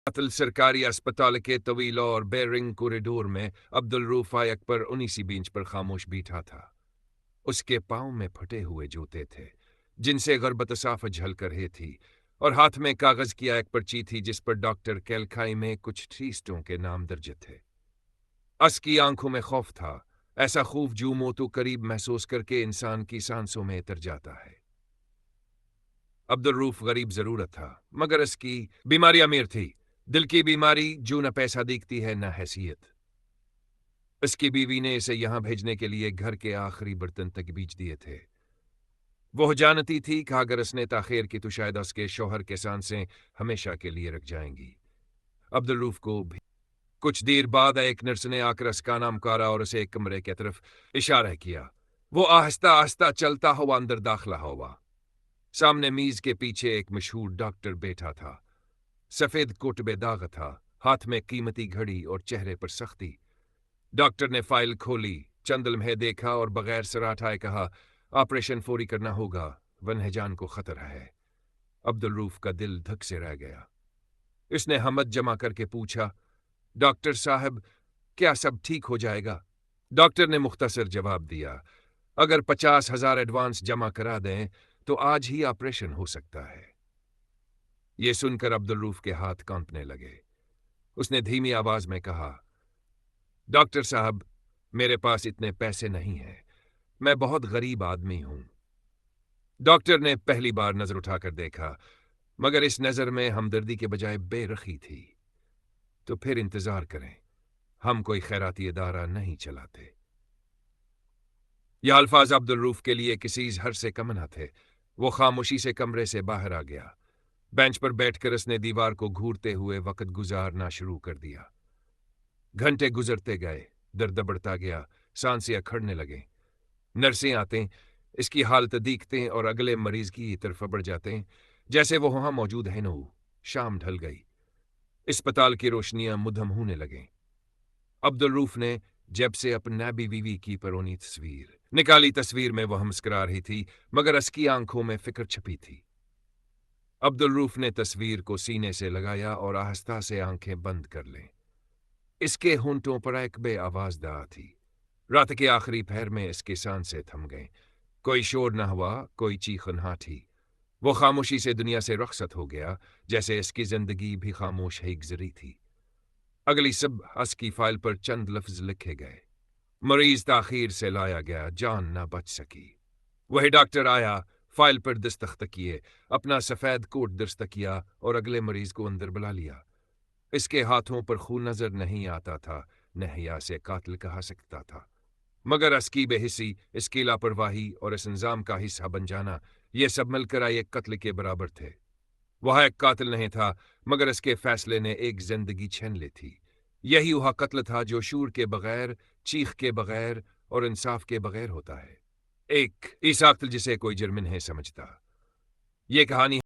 قتل سرکاری اسپتال کے طویل اور بیرنگ کوریڈور میں عبدالروف اکبر انہی سی بینچ پر خاموش بیٹھا تھا۔ اس کے پاؤں میں پھٹے ہوئے جوتے تھے جن سے غربت صاف جھلک رہی تھی، اور ہاتھ میں کاغذ کی ایک پرچی تھی جس پر ڈاکٹر کیلکھائی میں کچھ ٹھیسٹوں کے نام درج تھے۔ اس کی آنکھوں میں خوف تھا، ایسا خوف جو موتو قریب محسوس کر کے انسان کی سانسوں میں اتر جاتا ہے۔ عبدالروف غریب ضرورت تھا، مگر اس کی بیماری امیر تھی، دل کی بیماری جو نہ پیسہ دیکھتی ہے نہ حیثیت۔ اس کی بیوی نے اسے یہاں بھیجنے کے لیے گھر کے آخری برتن تک بیچ دیے تھے۔ وہ جانتی تھی کہ اگر اس نے تاخیر کی تو شاید اس کے شوہر کے سانسیں ہمیشہ کے لیے رک جائیں گی۔ عبدالروف کو بھی کچھ دیر بعد ایک نرس نے آ کر اس کا نام پکارا اور اسے ایک کمرے کی طرف اشارہ کیا۔ وہ آہستہ آہستہ چلتا ہوا اندر داخلہ ہوا۔ سامنے میز کے پیچھے ایک مشہور ڈاکٹر بیٹھا تھا۔ سفید کوٹ بے داغ تھا، ہاتھ میں قیمتی گھڑی اور چہرے پر سختی۔ ڈاکٹر نے فائل کھولی، چند لمحے دیکھا اور بغیر سر اٹھائے کہا، آپریشن فوری کرنا ہوگا، ورنہ جان کو خطرہ ہے۔ عبدالروف کا دل دھک سے رہ گیا۔ اس نے ہمت جمع کر کے پوچھا، ڈاکٹر صاحب کیا سب ٹھیک ہو جائے گا؟ ڈاکٹر نے مختصر جواب دیا، اگر 50,000 ایڈوانس جمع کرا دیں تو آج ہی آپریشن ہو سکتا ہے۔ یہ سن کر عبدالروف کے ہاتھ کانپنے لگے۔ اس نے دھیمی آواز میں کہا، ڈاکٹر صاحب میرے پاس اتنے پیسے نہیں ہیں، میں بہت غریب آدمی ہوں۔ ڈاکٹر نے پہلی بار نظر اٹھا کر دیکھا، مگر اس نظر میں ہمدردی کے بجائے بے رخی تھی۔ تو پھر انتظار کریں، ہم کوئی خیراتی ادارہ نہیں چلاتے۔ یہ الفاظ عبدالروف کے لیے کسی اظہار سے کم نہ تھے۔ وہ خاموشی سے کمرے سے باہر آ گیا۔ بینچ پر بیٹھ کر اس نے دیوار کو گھورتے ہوئے وقت گزارنا شروع کر دیا۔ گھنٹے گزرتے گئے، درد بڑھتا گیا، سانسیں اکھڑنے لگیں۔ نرسیں آتے، اس کی حالت دیکھتے اور اگلے مریض کی طرف بڑھ جاتے جیسے وہ وہاں موجود ہے نہ ہو۔ شام ڈھل گئی، اسپتال کی روشنیاں مدھم ہونے لگیں۔ عبدالروف نے جیب سے اپنا بیوی کی پرونی تصویر نکالی۔ تصویر میں وہ مسکرا رہی تھی، مگر اس کی آنکھوں میں فکر چھپی تھی۔ عبدالروف نے تصویر کو سینے سے لگایا اور آہستہ سے آنکھیں بند کر لیں۔ اس کے ہونٹوں پر ایک بے آواز دعا تھی۔ رات کے آخری پہر میں اس کے سانسیں تھم گئیں۔ کوئی شور نہ ہوا، کوئی چیخ نہ تھی۔ وہ خاموشی سے دنیا سے رخصت ہو گیا، جیسے اس کی زندگی بھی خاموش ہی گزری تھی۔ اگلی صبح اس کی فائل پر چند لفظ لکھے گئے، مریض تاخیر سے لایا گیا، جان نہ بچ سکی۔ وہی ڈاکٹر آیا، فائل پر دستخط کیے، اپنا سفید کوٹ درست کیا اور اگلے مریض کو اندر بلا لیا۔ اس کے ہاتھوں پر خون نظر نہیں آتا تھا، نہ ہی اسے قاتل کہا سکتا تھا، مگر اس کی بے حسی، اس کی لاپرواہی اور اس انضام کا حصہ بن جانا، یہ سب مل کر ایک قتل کے برابر تھے۔ وہ ایک قاتل نہیں تھا، مگر اس کے فیصلے نے ایک زندگی چھین لی تھی۔ یہی وہ قتل تھا جو شور کے بغیر، چیخ کے بغیر اور انصاف کے بغیر ہوتا ہے۔ ایک ایسا قتل جسے کوئی جرم نہیں سمجھتا۔ یہ کہانی